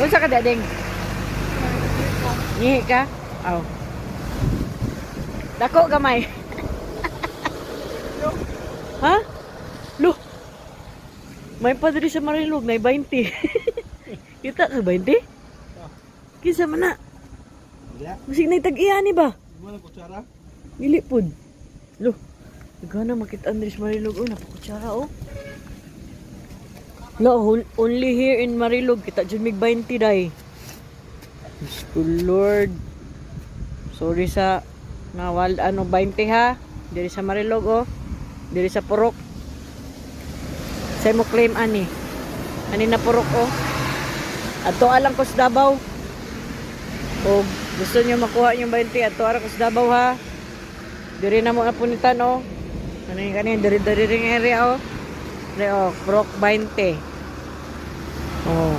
Unsa ka dading? Ngihi ka? Aw. Dako gamay. Ha? Lo. May pa diri sa Marilog na 20. Kita ka 20? Kinsa man na? Wala. Musig na tag-iya ni ba? Wala kutsara. Dili pud. Lo. Gana makita Andres Marilog oh, napakutsara oh. No, only here in Marilog kita jud mig 20 day. Oh Lord. Sorry sa nawal ano 20 ha. Diri sa Marilog oh. Diri sa Purok. Say mo claim ani. Ani na Purok oh. Ato alang ko sa Davao. O gusto niyo makuha yung 20 ato ara ko sa Davao ha. Diri na mo napunitan oh. Kani diri ring area oh. Diri oh, Purok 20. Oh.